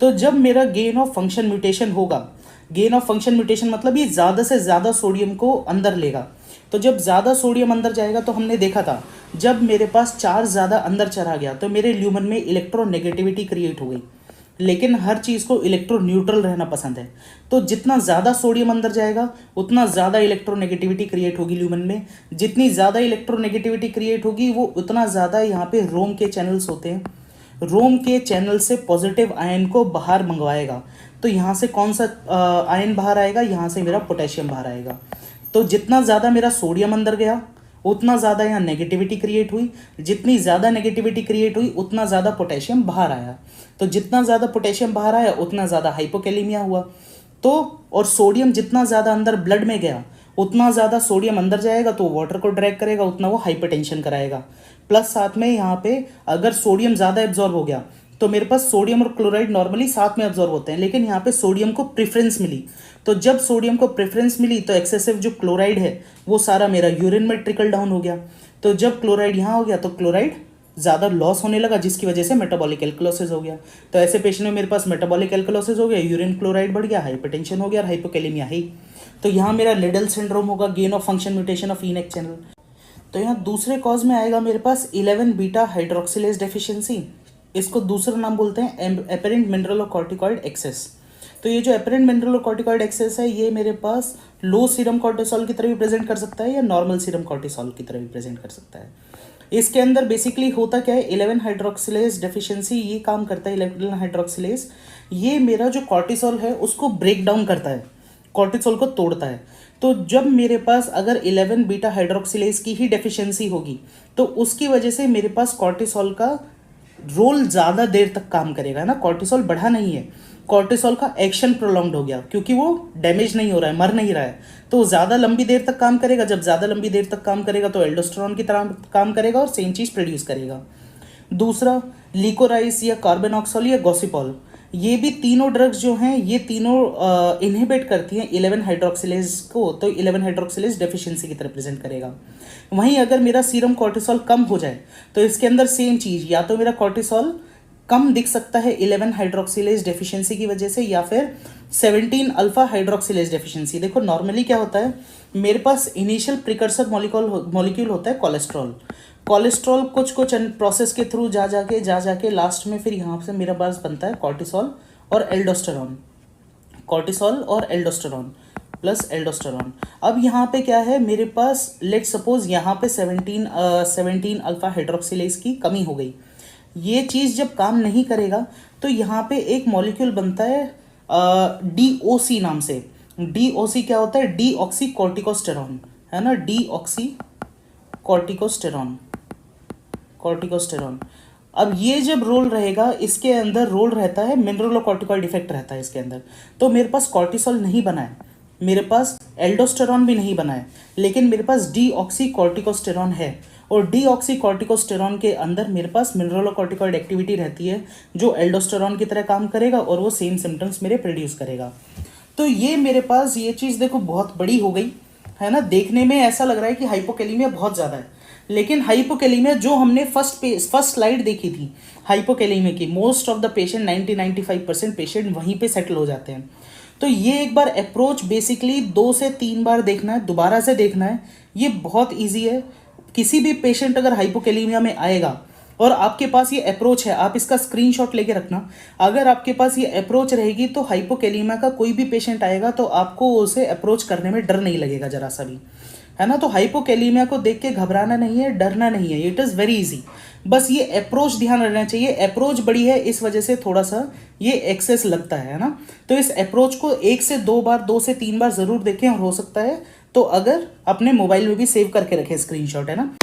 तो जब मेरा गेन ऑफ फंक्शन म्यूटेशन होगा, गेन ऑफ फंक्शन म्यूटेशन मतलब ये ज़्यादा से ज़्यादा सोडियम को अंदर लेगा, तो जब ज़्यादा सोडियम अंदर जाएगा, तो हमने देखा था जब मेरे पास चार्ज ज़्यादा अंदर चला गया तो मेरे ल्यूमन में इलेक्ट्रोनेगेटिविटी क्रिएट हो गई। लेकिन हर चीज़ को इलेक्ट्रो न्यूट्रल रहना पसंद है, तो जितना ज़्यादा सोडियम अंदर जाएगा उतना ज़्यादा इलेक्ट्रोनेगेटिविटी क्रिएट होगी ल्यूमन में। जितनी ज़्यादा इलेक्ट्रोनेगेटिविटी क्रिएट होगी वो उतना ज़्यादा यहाँ पे रोम के चैनल्स होते हैं, रोम के चैनल से पॉजिटिव आयन को बाहर मंगवाएगा। तो यहाँ से कौन सा आयन बाहर आएगा, यहाँ से मेरा पोटेशियम बाहर आएगा। तो जितना ज़्यादा मेरा सोडियम अंदर गया उतना ज़्यादा यहाँ नेगेटिविटी क्रिएट हुई, जितनी ज़्यादा नेगेटिविटी क्रिएट हुई उतना ज़्यादा पोटेशियम बाहर आया। तो जितना ज़्यादा पोटेशियम बाहर आया उतना ज़्यादा हाइपोकैलीमिया हुआ। तो और सोडियम जितना ज़्यादा अंदर ब्लड में गया उतना ज़्यादा सोडियम अंदर जाएगा तो वाटर को ड्रैग करेगा, उतना वो हाइपरटेंशन कराएगा। प्लस साथ में यहाँ पे अगर सोडियम ज़्यादा एब्जॉर्ब हो गया तो मेरे पास सोडियम और क्लोराइड नॉर्मली साथ में अब्जॉर्ब होते हैं, लेकिन यहाँ पे सोडियम को प्रेफरेंस मिली। तो जब सोडियम को प्रेफरेंस मिली तो एक्सेसिव जो क्लोराइड है वो सारा मेरा यूरिन में ट्रिकल डाउन हो गया। तो जब क्लोराइड यहाँ हो गया तो क्लोराइड ज़्यादा लॉस होने लगा, जिसकी वजह से मेटाबॉलिक एल्कलोसिस हो गया। तो ऐसे पेशेंट में मेरे पास मेटाबॉलिक एल्कलोसिस हो गया, यूरिन क्लोराइड बढ़ गया, हाइपरटेंशन हो गया और हाइपोकैलेमिया है। तो यहाँ मेरा लिडल सिंड्रोम होगा, gain of function mutation of ENaC channel. तो यहाँ दूसरे कॉज में आएगा मेरे पास 11 बीटा हाइड्रोक्सिलेज डेफिशिएंसी। इसको दूसरा नाम बोलते हैं एपेरेंट मिनरलोकॉर्टिकॉइड एक्सेस। तो ये जो एपेरेंट मिनरलोकॉर्टिकॉइड एक्सेस है ये मेरे पास लो सीरम कॉर्टिसोल की तरह भी प्रेजेंट कर सकता है या नॉर्मल सीरम कॉर्टिसोल की तरह भी प्रेजेंट कर सकता है। इसके अंदर बेसिकली होता क्या है, 11 हाइड्रोक्सिलेज डेफिशिएंसी ये काम करता है। 11 हाइड्रोक्सिलेज ये मेरा जो कॉर्टिसोल है उसको ब्रेक डाउन करता है, कॉर्टिसोल को तोड़ता है। तो जब मेरे पास अगर 11 बीटा हाइड्रोक्सिलेज की ही डेफिशिएंसी होगी तो उसकी वजह से मेरे पास कॉर्टिसोल का रोल ज़्यादा देर तक काम करेगा ना। कॉर्टिसोल बढ़ा नहीं है, कॉर्टिसोल का एक्शन प्रोलॉन्ग्ड हो गया क्योंकि वो डैमेज नहीं हो रहा है, मर नहीं रहा है, तो ज़्यादा लंबी देर तक काम करेगा। जब ज़्यादा लंबी देर तक काम करेगा तो एल्डोस्टेरोन की तरह काम करेगा और सेम चीज़ प्रोड्यूस करेगा। दूसरा लिकोराइस या कार्बेनॉक्सोल या गॉसिपॉल, ये भी तीनों ड्रग्स जो हैं ये तीनों इनहिबिट करती हैं 11 हाइड्रोक्सिलेज को, तो 11 हाइड्रोक्सिलेज डेफिशिएंसी की तरह प्रेजेंट करेगा। वहीं अगर मेरा सीरम कॉर्टिसोल कम हो जाए तो इसके अंदर सेम चीज़, या तो मेरा कॉर्टिसोल कम दिख सकता है 11 हाइड्रोक्सिलेज डेफिशिएंसी की वजह से या फिर 17 अल्फा हाइड्रोक्सिलेज डेफिशिएंसी। देखो नॉर्मली क्या होता है, मेरे पास इनिशियल प्रिकर्सर मॉलिक्यूल होता है कोलेस्ट्रॉल। कोलेस्ट्रॉल कुछ प्रोसेस के थ्रू जा जाके लास्ट में फिर यहाँ से मेरे पास बनता है कॉर्टिसोल और एल्डोस्टेरोन, कॉर्टिसोल और एल्डोस्टेरोन प्लस एल्डोस्टेरोन। अब यहाँ पे क्या है, मेरे पास लेट सपोज यहाँ पे 17 अल्फा हाइड्रोक्सिलेज की कमी हो गई। ये चीज़ जब काम नहीं करेगा तो यहाँ पे एक मॉलिक्यूल बनता है DOC नाम से। DOC क्या होता है, डीऑक्सी कॉर्टिकोस्टेरॉन, है ना, डीऑक्सी कॉर्टिकोस्टेरॉन। अब ये जब रोल रहेगा, इसके अंदर रोल रहता है मिनरलोकॉर्टिकॉइड इफेक्ट रहता है इसके अंदर। तो मेरे पास कॉर्टिसोल नहीं बना है, मेरे पास एल्डोस्टेरॉन भी नहीं बना है, लेकिन मेरे पास डीऑक्सी कॉर्टिकोस्टेरॉन है। और डीऑक्सी कॉर्टिकोस्टेरॉन के अंदर मेरे पास मिनरलोकॉर्टिकॉइड एक्टिविटी रहती है जो एल्डोस्टेरॉन की तरह काम करेगा और वो सेम सिम्टम्स मेरे प्रोड्यूस करेगा। तो ये मेरे पास ये चीज़ देखो बहुत बड़ी हो गई है ना। देखने में ऐसा लग रहा है कि हाइपोकैलेमिया बहुत ज़्यादा है, लेकिन हाइपोकैलेमिया जो हमने फर्स्ट स्लाइड देखी थी हाइपोकैलेमिया की, most of the patient 90-95% patient वहीं पे सेटल हो जाते हैं। तो ये एक बार अप्रोच बेसिकली 2 से 3 बार देखना है, दोबारा से देखना है, ये बहुत ईजी है। किसी भी पेशेंट अगर हाइपोकैलेमिया में आएगा और आपके पास ये अप्रोच है, आप इसका स्क्रीनशॉट लेके रखना। अगर आपके पास ये अप्रोच रहेगी तो हाइपोकैलेमिया का कोई भी पेशेंट आएगा तो आपको उसे अप्रोच करने में डर नहीं लगेगा जरा सा भी, है ना। तो हाइपोकैलेमिया को देख के घबराना नहीं है, डरना नहीं है, इट इज़ वेरी इजी। बस ये अप्रोच ध्यान रखना चाहिए। अप्रोच बड़ी है इस वजह से थोड़ा सा ये एक्सेस लगता है ना। तो इस अप्रोच को 1 से 2 बार, 2 से 3 बार ज़रूर देखें, और हो सकता है तो अगर अपने मोबाइल में भी सेव करके रखें स्क्रीनशॉट, है ना।